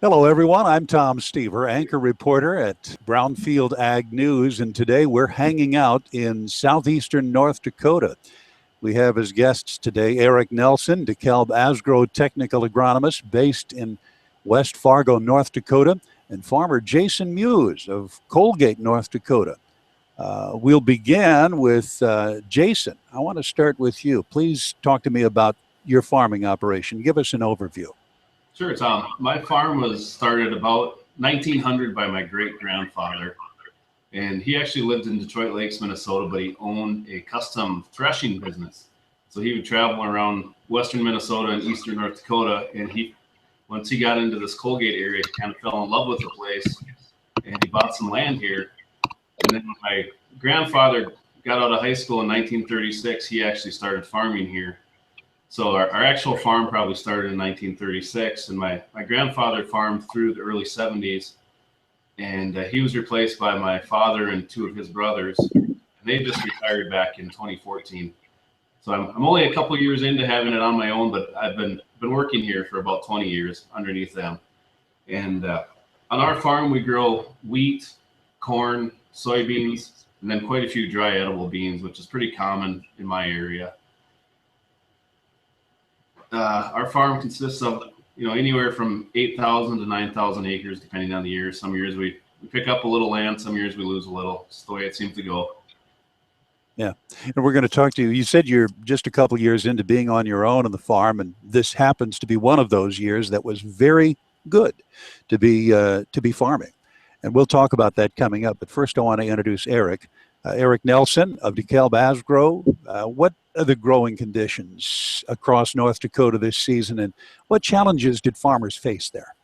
Hello, everyone. I'm Tom Stever, anchor reporter at Brownfield Ag News, and today we're hanging out in southeastern North Dakota. We have as guests today Eric Nelson, DEKALB Asgrow technical agronomist based in West Fargo, North Dakota, and farmer Jason Muse of Colgate, North Dakota. We'll begin with Jason. I want to start with you. Please talk to me about your farming operation. Give us an overview. Sure, Tom. My farm was started about 1900 by my great-grandfather, and he actually lived in Detroit Lakes, Minnesota, but he owned a custom threshing business. So he would travel around western Minnesota and eastern North Dakota, and once he got into this Colgate area, he kind of fell in love with the place, and he bought some land here. And then when my grandfather got out of high school in 1936, he actually started farming here. So our actual farm probably started in 1936, and my grandfather farmed through the early 70s, and he was replaced by my father and two of his brothers, and they just retired back in 2014. So I'm only a couple years into having it on my own, but I've been working here for about 20 years underneath them. And on our farm, we grow wheat, corn, soybeans, and then quite a few dry edible beans, which is pretty common in my area. Our farm consists of, anywhere from 8,000 to 9,000 acres, depending on the year. Some years we pick up a little land, some years we lose a little. It's the way it seems to go. Yeah. And we're going to talk to you. You said you're just a couple years into being on your own on the farm, and this happens to be one of those years that was very good to be farming. And we'll talk about that coming up. But first, I want to introduce Eric. Eric Nelson of DEKALB Asgrow. What are the growing conditions across North Dakota this season, and what challenges did farmers face there?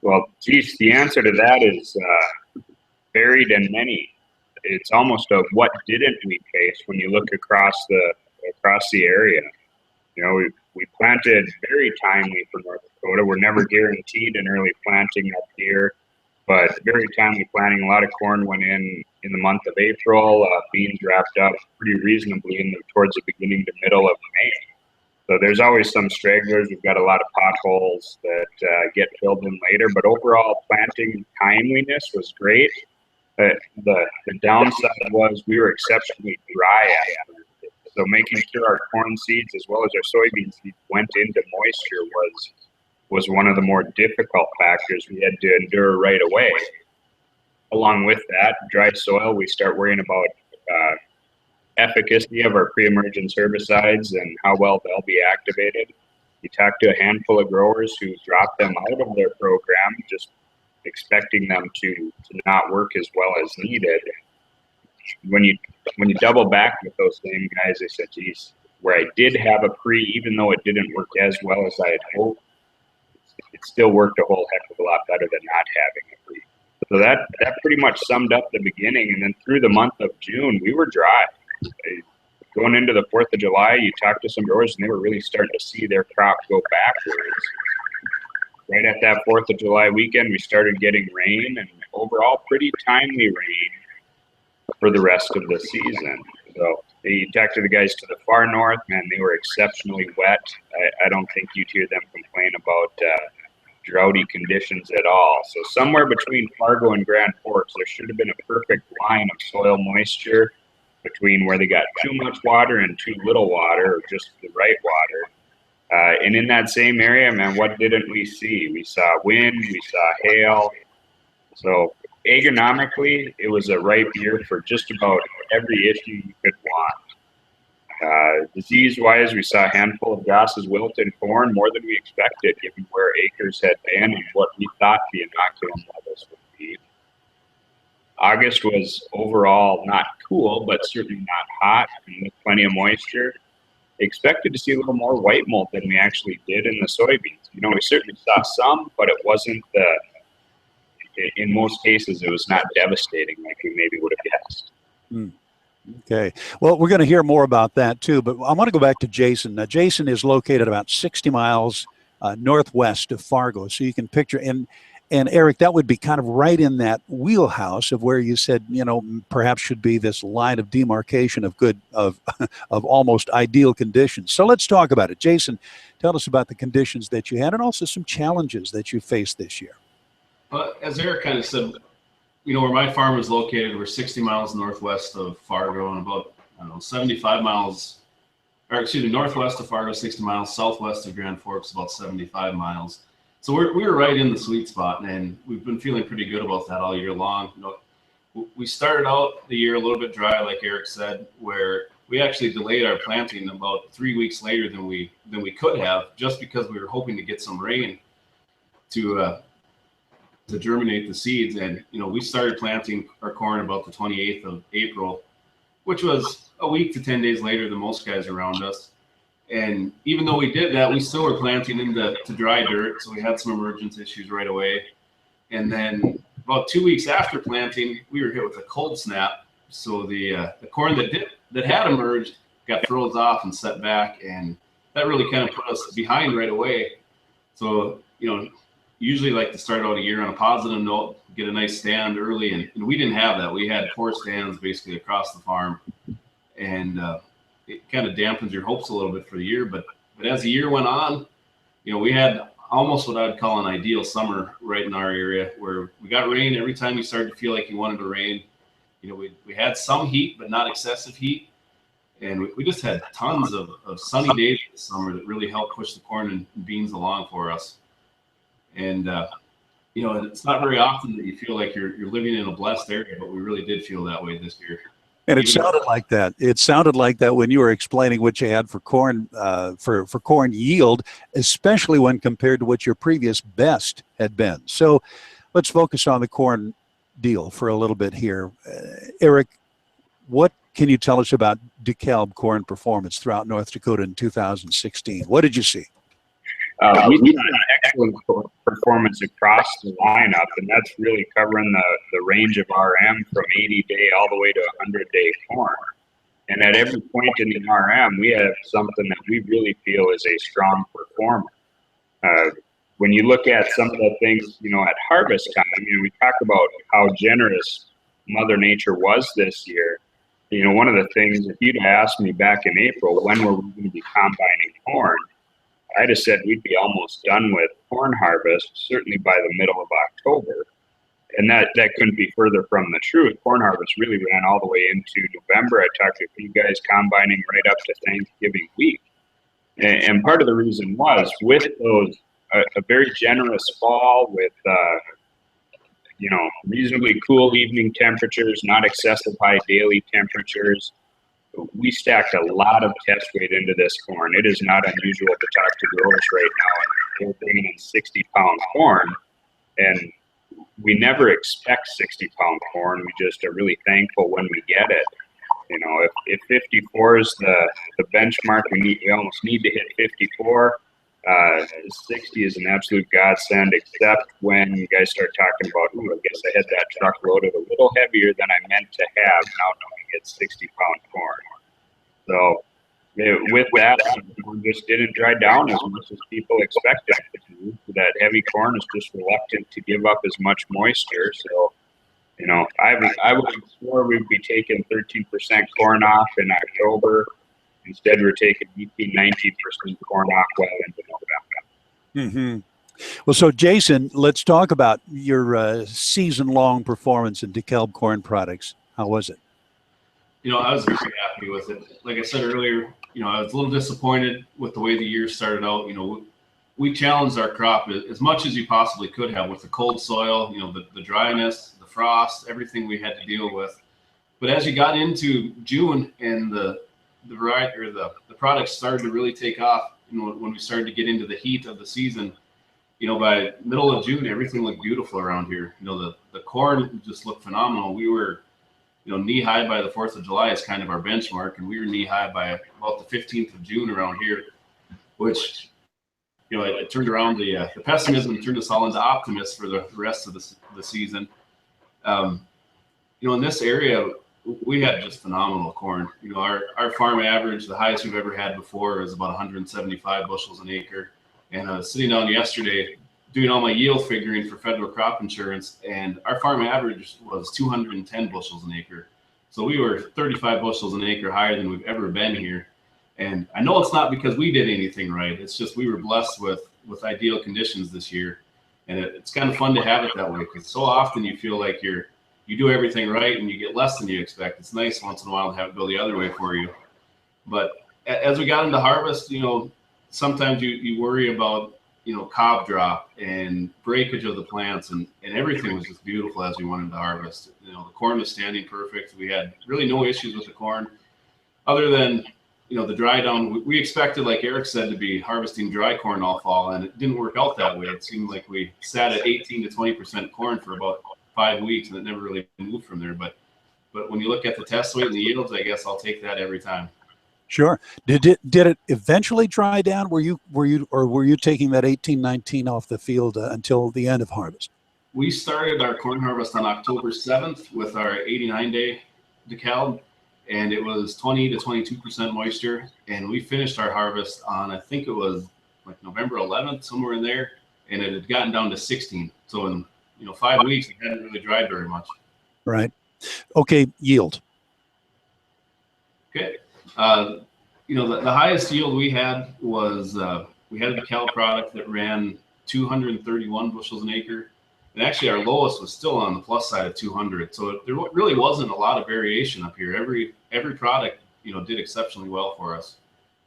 Well, geez, the answer to that is varied and many. It's almost a what didn't we face when you look across the area. We planted very timely for North Dakota. We're never guaranteed an early planting up here, but very timely planting. A lot of corn went in the month of April. Beans wrapped up pretty reasonably towards the beginning to middle of May. So there's always some stragglers. We've got a lot of potholes that get filled in later, but overall planting timeliness was great. The downside was we were exceptionally dry after. So making sure our corn seeds as well as our soybean seeds went into moisture was one of the more difficult factors we had to endure right away. Along with that, dry soil, we start worrying about efficacy of our pre-emergence herbicides and how well they'll be activated. You talk to a handful of growers who dropped them out of their program, just expecting them to not work as well as needed. When you double back with those same guys, they said, geez, where I did have a pre, even though it didn't work as well as I had hoped, it still worked a whole heck of a lot better than not having a pre. So that pretty much summed up the beginning. And then through the month of June, we were dry. Going into the 4th of July, you talk to some growers and they were really starting to see their crop go backwards. Right at that 4th of July weekend, we started getting rain, and overall pretty timely rain for the rest of the season. So you talk to the guys to the far north, man, they were exceptionally wet. I don't think you'd hear them complain about droughty conditions at all. So somewhere between Fargo and Grand Forks, there should have been a perfect line of soil moisture between where they got too much water and too little water, or just the right water. And in that same area, man, what didn't we see? We saw wind, we saw hail. So agronomically, it was a ripe year for just about every issue you could want. Disease-wise, we saw a handful of grasses wilt in corn, more than we expected, given where acres had been and what we thought the inoculum levels would be. August was overall not cool, but certainly not hot, and with plenty of moisture. Expected to see a little more white mold than we actually did in the soybeans. We certainly saw some, but it wasn't in most cases, it was not devastating like we maybe would have guessed. Okay. Well, we're going to hear more about that too, but I want to go back to Jason. Now, Jason is located about 60 miles northwest of Fargo, so you can picture, and And Eric, that would be kind of right in that wheelhouse of where you said, perhaps should be this line of demarcation of of almost ideal conditions. So let's talk about it. Jason, tell us about the conditions that you had and also some challenges that you faced this year. But as Eric kind of said, where my farm is located, we're 60 miles northwest of Fargo and about, 75 miles, or excuse me, northwest of Fargo, 60 miles, southwest of Grand Forks, about 75 miles. So we were right in the sweet spot, and we've been feeling pretty good about that all year long. We started out the year a little bit dry, like Eric said, where we actually delayed our planting about 3 weeks later than we could have, just because we were hoping to get some rain to germinate the seeds. And we started planting our corn about the 28th of April, which was a week to 10 days later than most guys around us. And even though we did that, we still were planting into dry dirt, so we had some emergence issues right away. And then about 2 weeks after planting, we were hit with a cold snap. So the corn that had emerged got froze off and set back, and that really kind of put us behind right away. So usually like to start out a year on a positive note, get a nice stand early, and we didn't have that. We had poor stands basically across the farm, and it kind of dampens your hopes a little bit for the year. But as the year went on, we had almost what I'd call an ideal summer right in our area, where we got rain every time you started to feel like you wanted to rain. We had some heat, but not excessive heat. And we just had tons of sunny days this summer that really helped push the corn and beans along for us. And, it's not very often that you feel like you're living in a blessed area, but we really did feel that way this year. And it sounded like that. It sounded like that when you were explaining what you had for corn, for corn yield, especially when compared to what your previous best had been. So let's focus on the corn deal for a little bit here. Eric, what can you tell us about DEKALB corn performance throughout North Dakota in 2016? What did you see? We had an excellent performance across the lineup, and that's really covering the range of RM from 80-day all the way to 100-day corn. And at every point in the RM, we have something that we really feel is a strong performer. When you look at some of the things, at harvest time, we talk about how generous Mother Nature was this year. One of the things, if you'd asked me back in April, when were we going to be combining corn, I'd have said we'd be almost done with corn harvest, certainly by the middle of October. And that couldn't be further from the truth. Corn harvest really ran all the way into November. I talked to a few guys combining right up to Thanksgiving week. And part of the reason was with those, a very generous fall with, reasonably cool evening temperatures, not excessive high daily temperatures. We stacked a lot of test weight into this corn. It is not unusual to talk to growers right now, and they're bringing in 60-pound corn, and we never expect 60-pound corn. We just are really thankful when we get it. If 54 is the benchmark, we almost need to hit 54. 60 is an absolute godsend, except when you guys start talking about, I guess I had that truck loaded a little heavier than I meant to have, now knowing it's 60-pound corn. So with that, we just didn't dry down as much as people expected it to. That heavy corn is just reluctant to give up as much moisture. So, I would have swore we'd be taking 13% corn off in October. Instead, we're taking 18-19% corn off well into November. Mm-hmm. Well, so Jason, let's talk about your season-long performance in DEKALB corn products. How was it? I was very happy with it. Like I said earlier, I was a little disappointed with the way the year started out. We challenged our crop as much as you possibly could have with the cold soil, the dryness, the frost, everything we had to deal with. But as you got into June and the variety or the products started to really take off, when we started to get into the heat of the season, by middle of June, everything looked beautiful around here. The corn just looked phenomenal. We were, knee high by the 4th of July is kind of our benchmark, and we were knee high by about the 15th of June around here, which, it turned around the pessimism, turned us all into optimists for the rest of the season. In this area, we had just phenomenal corn. Our farm average, the highest we've ever had before, is about 175 bushels an acre. And I was sitting down yesterday doing all my yield figuring for federal crop insurance, and our farm average was 210 bushels an acre. So we were 35 bushels an acre higher than we've ever been here. And I know it's not because we did anything right. It's just we were blessed with ideal conditions this year. And it's kind of fun to have it that way, because so often you feel like you do everything right and you get less than you expect. It's nice once in a while to have it go the other way for you. But as we got into harvest, sometimes you worry about, cob drop and breakage of the plants, and everything was just beautiful as we went into harvest. The corn was standing perfect. We had really no issues with the corn other than, the dry down. We expected, like Eric said, to be harvesting dry corn all fall, and it didn't work out that way. It seemed like we sat at 18 to 20% corn for about 5 weeks, and it never really moved from there. But when you look at the test weight and the yields, I guess I'll take that every time. Sure. Did it eventually dry down? Were you taking that 18, 19 off the field until the end of harvest? We started our corn harvest on October 7th with our 89-day DEKALB, and it was 20 to 22% moisture. And we finished our harvest on, I think it was like November 11th, somewhere in there, and it had gotten down to 16. So in 5 weeks, it hadn't really dried very much. Right. Okay. Yield. Okay. The highest yield we had was we had a DEKALB product that ran 231 bushels an acre. And actually, our lowest was still on the plus side of 200. So there really wasn't a lot of variation up here. Every product, did exceptionally well for us.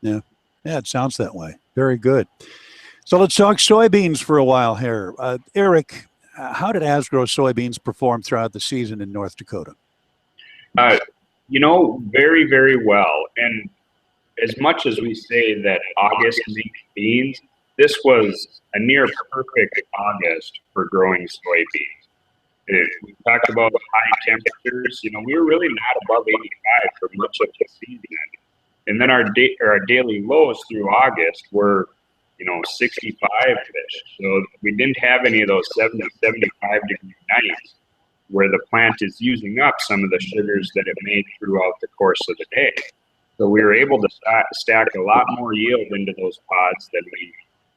Yeah, it sounds that way. Very good. So let's talk soybeans for a while here. Eric, how did Asgrow soybeans perform throughout the season in North Dakota? Very, very well. And as much as we say that August makes beans, this was a near perfect August for growing soybeans. We talked about high temperatures. We were really not above 85 for much of the season. And then our daily lows through August were, 65-ish. So we didn't have any of those 70, 75-degree nights where the plant is using up some of the sugars that it made throughout the course of the day. So we were able to stack a lot more yield into those pods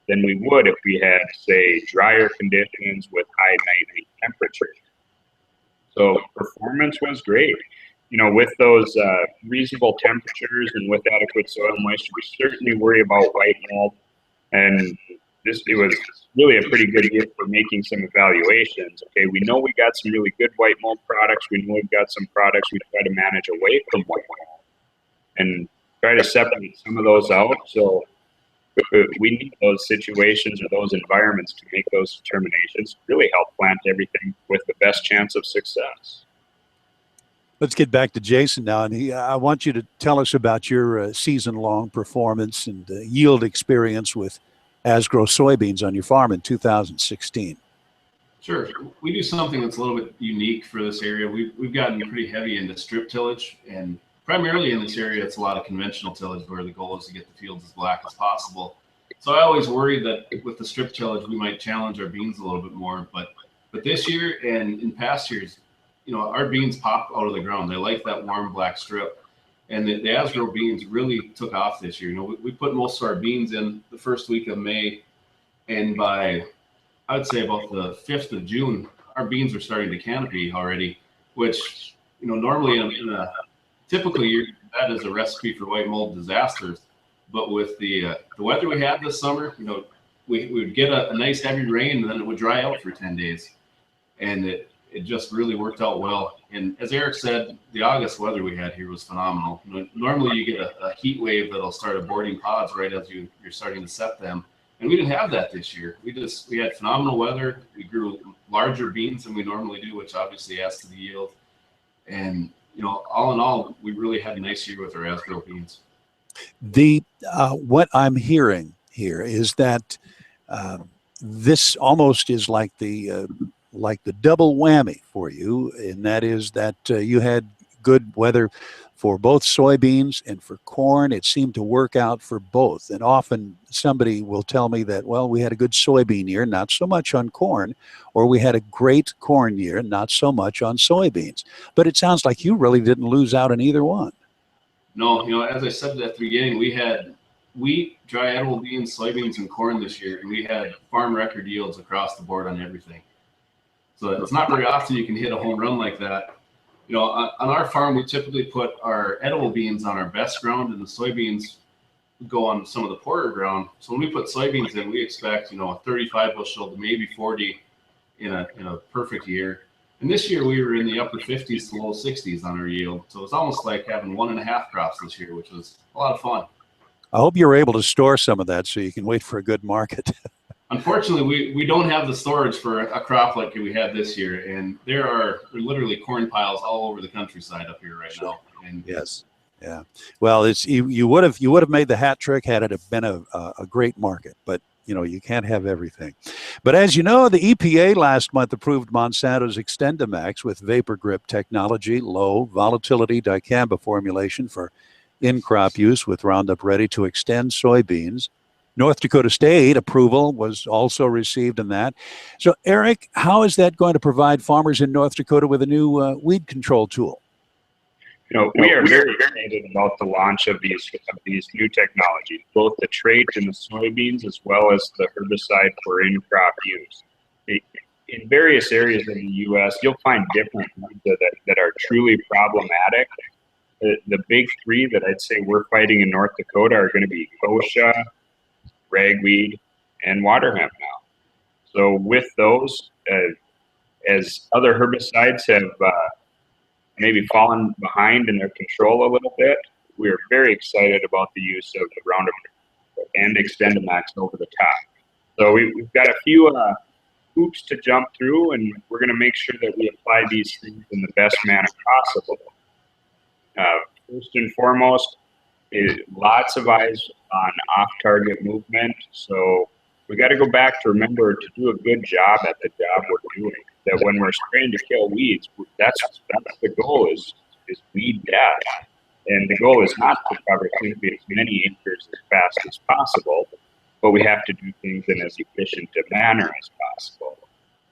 than we would if we had, say, drier conditions with high nightly temperatures. So performance was great. With those reasonable temperatures and with adequate soil moisture, we certainly worry about white mold. And it was really a pretty good year for making some evaluations. Okay, we know we got some really good white mold products. We know we've got some products we try to manage away from white mold and try to separate some of those out. So we need those situations or those environments to make those determinations, really help plant everything with the best chance of success. Let's get back to Jason now. And I want you to tell us about your season-long performance and yield experience with Asgrow soybeans on your farm in 2016. Sure. We do something that's a little bit unique for this area. We've gotten pretty heavy into strip tillage, and primarily in this area, it's a lot of conventional tillage where the goal is to get the fields as black as possible. So I always worried that with the strip tillage, we might challenge our beans a little bit more. But this year and in past years, our beans pop out of the ground. They like that warm black strip. And the Asgrow beans really took off this year. We put most of our beans in the first week of May. And by, I would say about the 5th of June, our beans are starting to canopy already, which, normally in a typical year, that is a recipe for white mold disasters. But with the weather we had this summer, we would get a nice heavy rain and then it would dry out for 10 days. And it just really worked out well. And as Eric said, the August weather we had here was phenomenal. Normally you get a heat wave that'll start aborting pods right as you're starting to set them. And we didn't have that this year. We had phenomenal weather. We grew larger beans than we normally do, which obviously adds to the yield. And, all in all, we really had a nice year with our Asgrow beans. What I'm hearing here is that this almost is like the double whammy for you, and that is that you had good weather for both soybeans and for corn. It seemed to work out for both. And often somebody will tell me that, well, we had a good soybean year, not so much on corn, or we had a great corn year, not so much on soybeans. But it sounds like you really didn't lose out on either one. No, as I said at the beginning, we had wheat, dry edible beans, soybeans, and corn this year, and we had farm record yields across the board on everything. So it's not very often you can hit a home run like that. You know, on our farm, we typically put our edible beans on our best ground, and the soybeans go on some of the poorer ground. So when we put soybeans in, we expect, you know, a 35 bushel to maybe 40 in a perfect year. And this year we were in the upper 50s to low 60s on our yield. So it's almost like having 1.5 crops this year, which was a lot of fun. I hope you're able to store some of that so you can wait for a good market. Unfortunately, we don't have the storage for a crop like we had this year, and there are literally corn piles all over the countryside up here right now. And yes, yeah. Well, it's you would have made the hat trick had it have been a great market, but you know you can't have everything. But as you know, the EPA last month approved Monsanto's XtendiMax with vapor grip technology, low volatility dicamba formulation for in-crop use with Roundup Ready to extend soybeans. North Dakota State approval was also received in that. So, Eric, how is that going to provide farmers in North Dakota with a new weed control tool? You know, we are very excited about the launch of these new technologies, both the trait in the soybeans as well as the herbicide for in-crop use. In various areas in the U.S., you'll find different weeds that are truly problematic. The big three that I'd say we're fighting in North Dakota are going to be kochia, ragweed, and water hemp now. So with those, as other herbicides have maybe fallen behind in their control a little bit, we're very excited about the use of the Roundup and XtendiMax over the top. So we've got a few hoops to jump through, and we're going to make sure that we apply these things in the best manner possible. First and foremost, lots of eyes on off-target movement. So we got to go back to remember to do a good job at the job we're doing. That when we're spraying to kill weeds, that's the goal is weed death. And the goal is not to cover simply as many acres as fast as possible, but we have to do things in as efficient a manner as possible.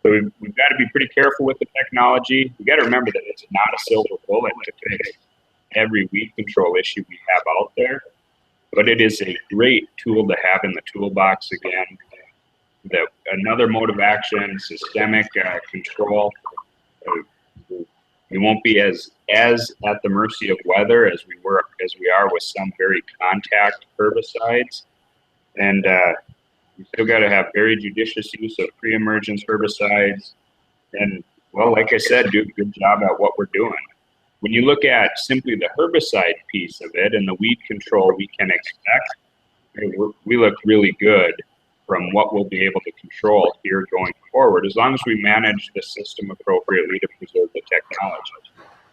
So we've got to be pretty careful with the technology. We got to remember that it's not a silver bullet to fix every weed control issue we have out there, but it is a great tool to have in the toolbox again. Another mode of action, systemic control. We won't be as at the mercy of weather as we are with some very contact herbicides, and we still got to have very judicious use of pre-emergence herbicides. And well, like I said, do a good job at what we're doing. When you look at simply the herbicide piece of it and the weed control we can expect, we look really good from what we'll be able to control here going forward, as long as we manage the system appropriately to preserve the technology.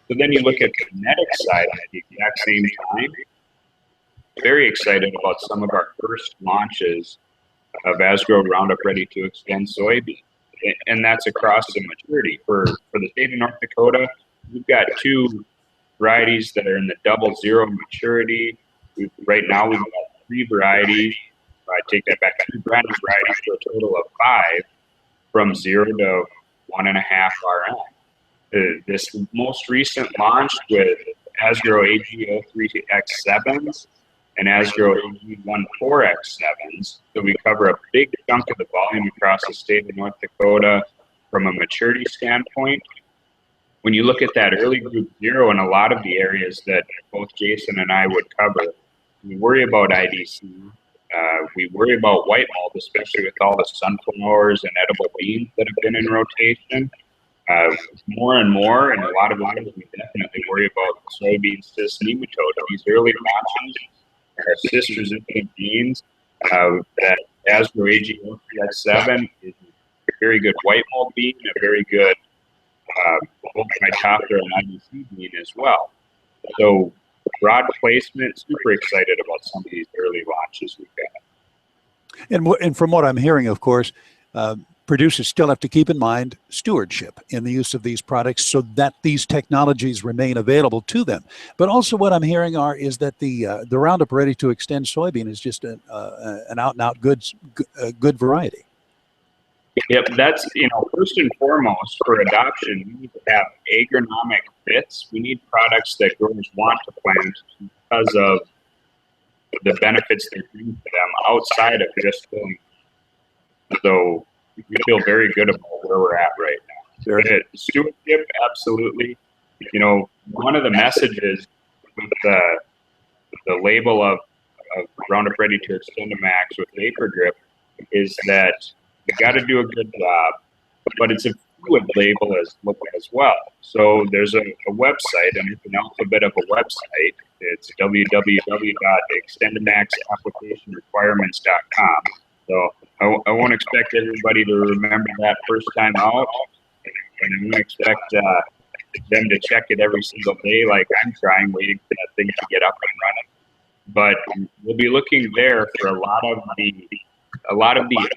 So then you look at the genetic side at the exact same time. Very excited about some of our first launches of Asgrow Roundup Ready to Extend soybean. And that's across the maturity. For the state of North Dakota, we've got 2 varieties that are in the 00 maturity. Right now we've got 3 varieties. I take that back, 2 brand new varieties for a total of 5 from 0 to 1.5 RM. This most recent launch with Asgrow AG03X7s and Asgrow AG14X7s, so we cover a big chunk of the volume across the state of North Dakota from a maturity standpoint. When you look at that early group 0 in a lot of the areas that both Jason and I would cover, we worry about IDC. We worry about white mold, especially with all the sunflowers and edible beans that have been in rotation. More and more, in a lot of areas, we definitely worry about soybean cyst nematode. These early launches are cyst-resistant beans. That Asgrow AG03X7 is a very good white mold bean, a very good Multi-Topter and IDC bean as well. So broad placement, super excited about some of these early launches we've got. And from what I'm hearing, of course, producers still have to keep in mind stewardship in the use of these products so that these technologies remain available to them. But also what I'm hearing is that the Roundup Ready to Extend soybean is just an out-and-out good variety. Yep, that's, first and foremost, for adoption, we need to have agronomic fits. We need products that growers want to plant because of the benefits they bring to them outside of just filling. So we feel very good about where we're at right now. Stewardship, absolutely. You know, one of the messages with the label of Roundup Ready to XtendiMax with Vapor Grip is that you got to do a good job, but it's a fluid label as well. So there's a website, and it's an alphabet of a website. It's www.extendimaxapplicationrequirements.com. So I won't expect everybody to remember that first time out, and I won't expect them to check it every single day like I'm trying, waiting for that thing to get up and running. But we'll be looking there for a lot of the updates,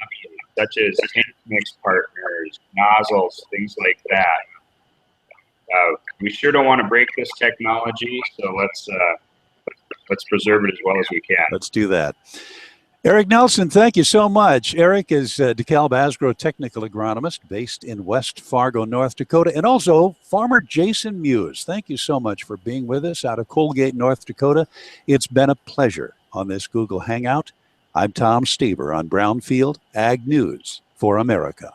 such as tank mix partners, nozzles, things like that. We sure don't want to break this technology, so let's preserve it as well as we can. Let's do that. Eric Nelson, thank you so much. Eric is DEKALB Asgrow technical agronomist based in West Fargo, North Dakota, and also farmer Jason Muse. Thank you so much for being with us out of Colgate, North Dakota. It's been a pleasure on this Google Hangout. I'm Tom Stever on Brownfield Ag News for America.